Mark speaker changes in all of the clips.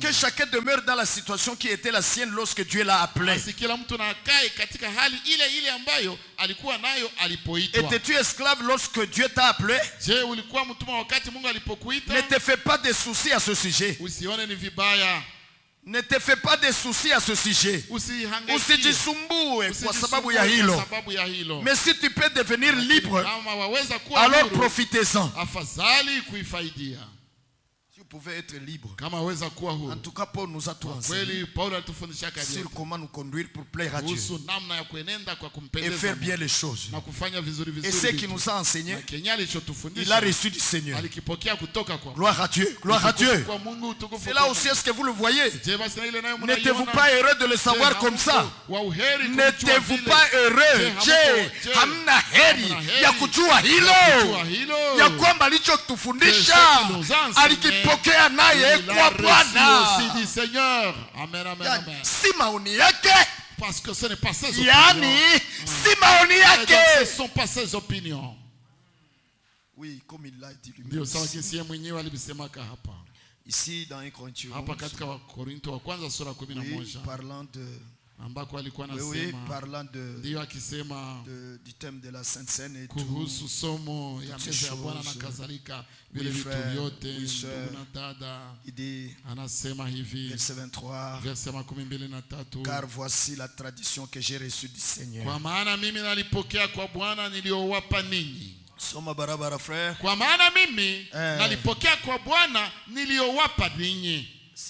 Speaker 1: Que chacun demeure dans la situation qui était la sienne lorsque Dieu l'a appelé. Étais-tu esclave lorsque Dieu t'a appelé? Ne te fais pas de soucis à ce sujet. Ne te fais pas de soucis à ce sujet. Usijisumbue kwa sababu ya hilo. Mais si tu peux devenir libre, alors profitez-en. Si vous pouvez être libre. En tout cas, Paul nous a tout enseigné sur comment nous conduire pour plaire à Dieu et faire bien les choses. Et ce qui nous a enseigné, il a reçu du Seigneur. Gloire à Dieu, gloire à Dieu. C'est là aussi, est-ce que vous le voyez? N'êtes-vous pas heureux de le savoir comme ça? N'êtes-vous pas heureux? Je hamna heri ya kujua hilo ya kwamba alichotufundisha alikipokea naye kwa Bwana. Si maoni yake,
Speaker 2: parce que ce n'est pas ses
Speaker 1: opinions. Si maoni yake,
Speaker 2: ce ne sont pas ses opinions.
Speaker 1: Oui, comme il l'a dit
Speaker 2: lui-même.
Speaker 1: Ici dans 1 Corinthiens 11, parlant de parlant du thème de la Sainte Seine et tout. Il dit, verset 23, car voici la tradition que j'ai reçue du Seigneur. Soma barabara frère.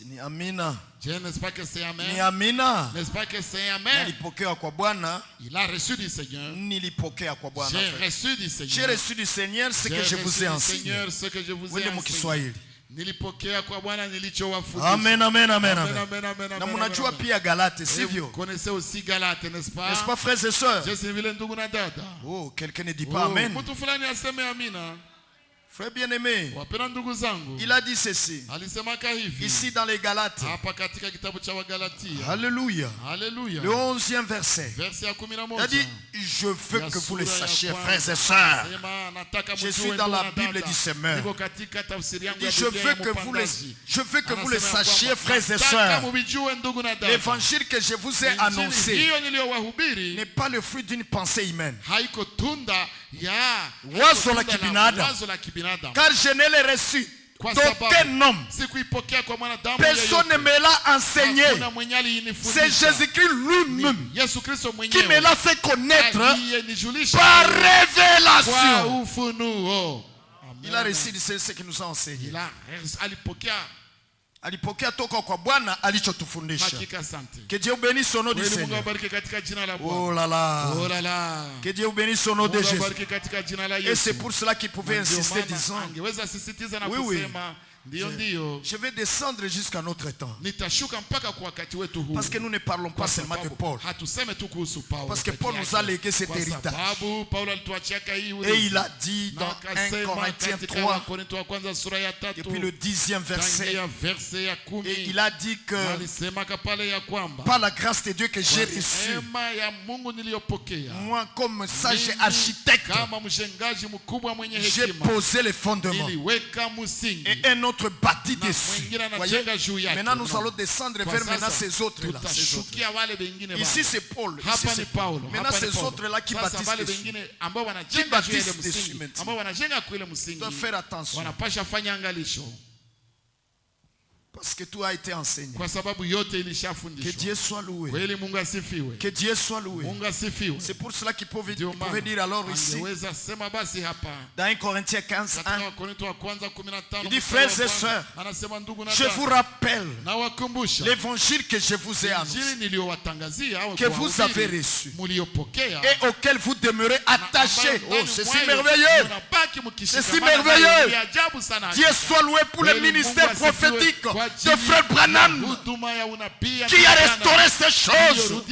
Speaker 1: Ni amina.
Speaker 2: N'est-ce pas que c'est amen?
Speaker 1: Ni amina.
Speaker 2: N'est-ce pas que c'est amen?
Speaker 1: Il a reçu du Seigneur.
Speaker 2: J'ai reçu du Seigneur.
Speaker 1: J'ai reçu du Seigneur ce que je vous ai enseigné. Amen, amen, amen, amen. Na munajua pia Galate, sivyo?
Speaker 2: Connaissez aussi Galate, n'est-ce pas?
Speaker 1: N'est-ce pas, frères et sœurs? Oh, quelqu'un ne dit pas amen. Frère bien-aimé, il a dit ceci ici dans les Galates. Alléluia. Le 11e verset. Il a dit, je veux que vous le sachiez, frères et sœurs. Je suis dans la Bible du Semeur. Il dit, je veux que vous le sachiez, frères et sœurs. L'évangile que je vous ai annoncé n'est pas le fruit d'une pensée humaine. Wazo la kibinadamu. Car je ne l'ai reçu d'aucun homme. Personne ne me l'a enseigné. C'est Jésus-Christ lui-même qui me l'a fait connaître par révélation. Il a reçu ce qu'il nous a enseigné. Alipokea toka kwa Bwana alichotufundisha. Que Dieu bénisse son nom du Seigneur. Oh là là. Que Dieu bénisse son nom de Jésus. Et c'est pour cela qu'il pouvait insister disant, oui. Je vais descendre jusqu'à notre temps. Parce que nous ne parlons pas seulement de Paul. Parce que Paul nous a légué cet héritage. Et il a dit dans 1 Corinthiens 3, depuis le 10e verset, et il a dit que par la grâce de Dieu que j'ai reçue, moi comme sage architecte, j'ai posé les fondements. Et un autre bâti dessus. Voyez? Maintenant nous allons descendre vers maintenant ces autres-là. Ici c'est Paul. Maintenant ces autres-là qui bâtissent dessus. Qui bâtissent dessus maintenant. Tu dois faire attention. Parce que tout a été enseigné. Que Dieu soit loué. Que Dieu soit loué. C'est pour cela qu'il pouvait dire alors ici, dans 1 Corinthiens 15, 1, il dit, frères et sœurs, je vous rappelle l'évangile que je vous ai annoncé, que vous avez reçu et auquel vous demeurez attachés. Oh, c'est si merveilleux. C'est si merveilleux. Dieu soit loué pour le ministère prophétique de frère Branham qui a restauré ces choses.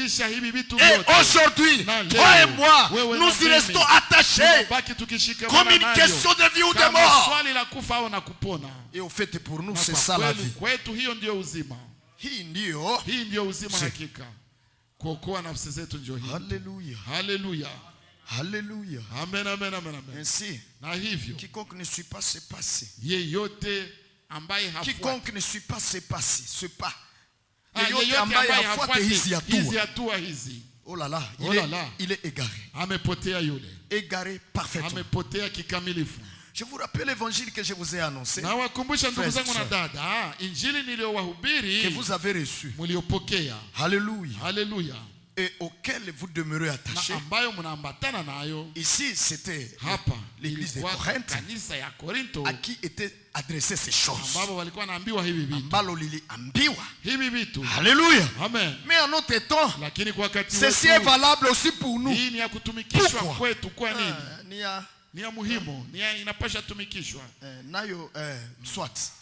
Speaker 1: Et aujourd'hui, toi et moi, nous y restons attachés comme une question de vie ou de mort. Et au fait, pour nous, c'est ça la vie. Alléluia. Alléluia.
Speaker 2: Amen.
Speaker 1: Ainsi, quiconque ne suit pas ce passé quiconque ne suit pas ce pas. Yeyote ambaye hafuate hizi hatua. Oh là là, il est égaré. Égaré parfaitement. Je vous rappelle l'évangile que je vous ai annoncé. Que vous avez reçu. Alléluia. Et auquel vous demeurez attachés. Ici, c'était l'église de Corinthe à qui étaient adressées ces choses. Alléluia.
Speaker 2: Amen.
Speaker 1: Mais en notre temps, ceci est valable aussi pour nous. Pourquoi?
Speaker 2: Ni ya muhimu, inapasha tumikishwa.
Speaker 1: Nayo soit.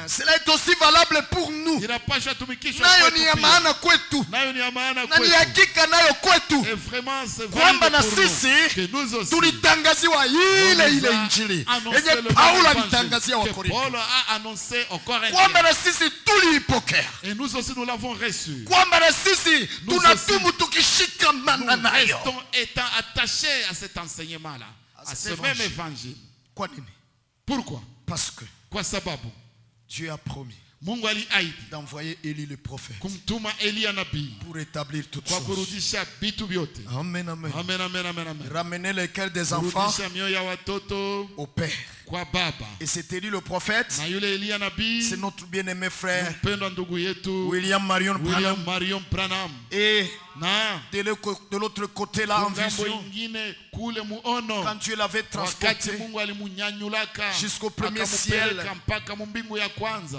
Speaker 1: Cela est aussi valable pour nous.
Speaker 2: Inapasha tumikishwa.
Speaker 1: Nayo ni ya maana kwetu.
Speaker 2: Nayo ni ya maana
Speaker 1: kwetu. Na ni hakika nayo kwetu.
Speaker 2: Et vraiment c'est vrai.
Speaker 1: Kwamba na sisi tulitangaziwa ile injili. Yenye Paulo alitangazia wa Korintho.
Speaker 2: Paulo a annoncé aux Corinthiens.
Speaker 1: Kwamba na sisi tuliipokea.
Speaker 2: Et nous aussi nous l'avons reçu.
Speaker 1: Kwamba na sisi tunatumu tukishikamana nayo.
Speaker 2: Nous restons étant attachés à cet enseignement là. À ce même évangile. Pourquoi?
Speaker 1: Parce que Dieu a promis d'envoyer Élie le prophète pour établir toutes choses. Amen, amen. Ramener les cœurs des enfants au Père. Et c'est Élie le prophète. C'est notre bien-aimé frère William Marion Branham. Et de l'autre côté là en vision, quand Dieu l'avait transporté jusqu'au premier ciel,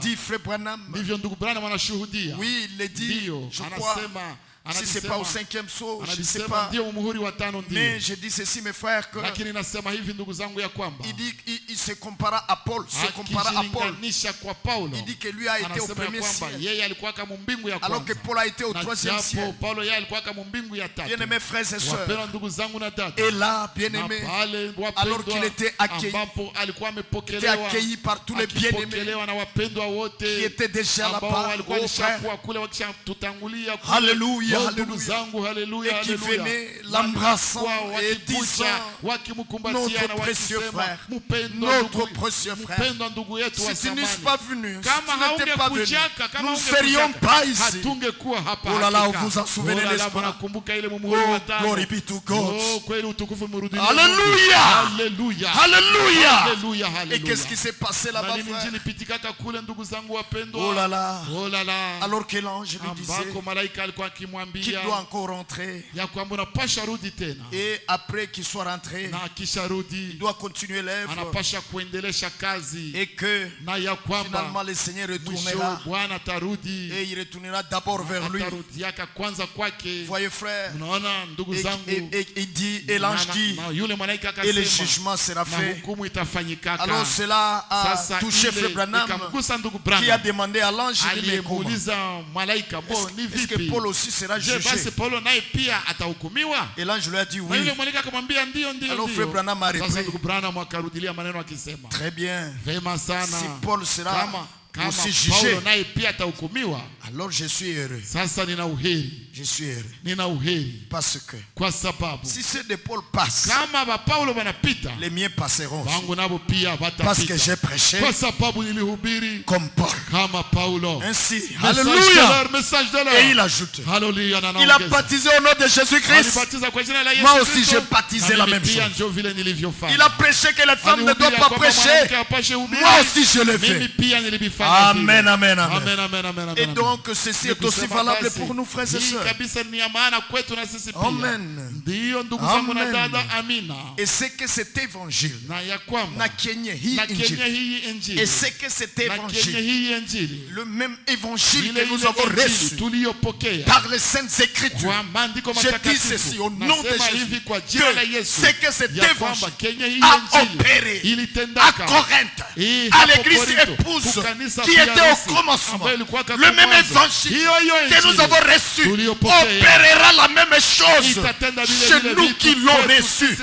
Speaker 1: dit frère Branham, oui il l'a dit, je crois, si ce n'est pas au 5e saut, je ne sais pas. Mais je dis ceci mes frères, que il dit il se compara à Paul. Il dit que lui a été au premier ciel, alors que Paul a été au 3e ciel. Bien-aimés frères et sœurs, et là, bien-aimé, alors qu'il était accueilli par tous les bien-aimés qui étaient déjà là-bas, oh frère, alléluia, alléluia, et qui venaient l'embrassant et disant, notre précieux frère, si tu n'es pas venu, si tu n'étais pas venu, nous ne serions pas ici. Oh là là, vous vous en souvenez, n'est-ce pas? Oh, glory be to God. Alléluia, alléluia. Et qu'est-ce qui s'est passé là-bas, frère? Oh là là, alors que l'ange lui disait qu'il doit encore rentrer, et après qu'il soit rentré, il doit continuer l'œuvre, et que finalement le Seigneur retournera, et il retournera d'abord vers lui. Voyez frère, et dit, et l'ange dit, et le jugement sera fait. Alors cela a touché frère Branham, qui a demandé à l'ange, est-ce que Paul aussi sera jugé? Et l'ange lui a dit oui. Alors frère Branham a repris, très bien, si Paul sera aussi jugé, alors je suis heureux. Je suis heureux. Parce que si ceux de Paul passent, les miens passeront. Parce que j'ai prêché comme Paul. Ainsi, alléluia. Et il ajoute, il a baptisé au nom de Jésus-Christ. Moi aussi j'ai baptisé la même chose. Il a prêché que les femmes ne doivent pas prêcher. Moi aussi je le fais. Amen, amen, amen. Et donc ceci est aussi valable pour nous frères et sœurs. Amen. Amen. Et c'est que cet évangile et c'est que cet évangile, le même évangile que nous avons reçu par les saintes écritures, je dis ceci au nom de Jésus, que c'est que cet évangile a opéré à Corinthe, à l'église épouse qui était au commencement. Le même évangile que nous avons reçu opérera la même chose chez nous qui l'ont reçu.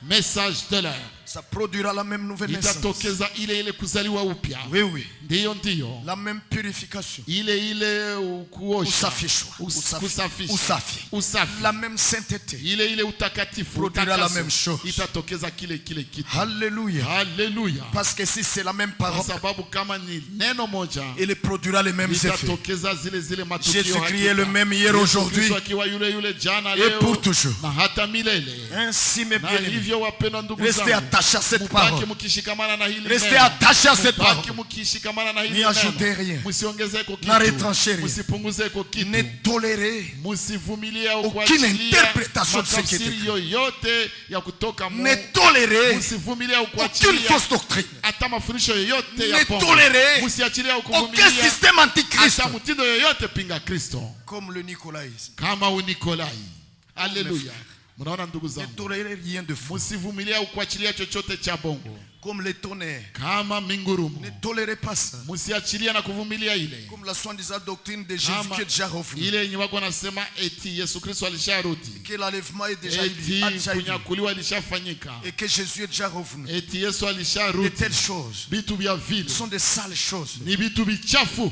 Speaker 2: Message de l'heure.
Speaker 1: Ça produira la même nouvelle naissance.
Speaker 2: Itatokeza ile kuzaliwa upya.
Speaker 1: Oui, oui.
Speaker 2: Ndiyo.
Speaker 1: La même purification.
Speaker 2: Ile kuosha.
Speaker 1: Usafi. La même sainteté.
Speaker 2: Ile utakatifu.
Speaker 1: Produira la même chose.
Speaker 2: Itatokeza kile kitu.
Speaker 1: Alléluia.
Speaker 2: Alléluia.
Speaker 1: Parce que si c'est la même parole,
Speaker 2: sababu kama ni neno moja,
Speaker 1: il produira les mêmes effets.
Speaker 2: Itatokeza zile matukio.
Speaker 1: Jésus-Christ est le même hier, aujourd'hui et pour toujours.
Speaker 2: Na hata milele.
Speaker 1: Ainsi mes bien-aimés,
Speaker 2: hivyo wapendwa ndugu zangu,
Speaker 1: restez attachés à cette parole.
Speaker 2: Mkishikamana na hili
Speaker 1: restez attachés à cette parole.
Speaker 2: Mkishikamana na hili
Speaker 1: n'y ajoutez rien,
Speaker 2: msiongezeko kitu,
Speaker 1: ne retranchez rien,
Speaker 2: msipunguzeko kitu,
Speaker 1: ne tolérez
Speaker 2: msivumilie au
Speaker 1: aucune interprétation de ce qui est écrit,
Speaker 2: yoyote ya kutoka Mungu,
Speaker 1: ne tolérez
Speaker 2: msivumilie au
Speaker 1: aucune fausse doctrine,
Speaker 2: hata mafundisho yoyote
Speaker 1: ya pongo, ne tolérez
Speaker 2: msiachilie au kuvumilia
Speaker 1: aucun système antichrist,
Speaker 2: hata mtindo yoyote pinga Kristo,
Speaker 1: comme le nicolaïsme,
Speaker 2: kama unikolai. Alléluia. Mnaona ndugu zangu,
Speaker 1: ne tolérez rien de faux,
Speaker 2: msivumilie au kuachilia chochote cha bongo,
Speaker 1: comme les tonnerres,
Speaker 2: kama mingurumo,
Speaker 1: ne tolérez pas ça,
Speaker 2: msiachilia na kuvumilia ile,
Speaker 1: comme la soi-disant doctrine de Jésus qui est déjà revenu,
Speaker 2: ile yenye wako nasema eti Yesu Kristo alisharudi,
Speaker 1: que l'enlèvement est déjà
Speaker 2: kunyakuliwa ilishafanyika,
Speaker 1: et que Jésus est déjà revenu,
Speaker 2: eti Yesu alisharudi.
Speaker 1: de telles choses
Speaker 2: vitu vya vile
Speaker 1: sont des sales choses,
Speaker 2: ni vitu vichafu.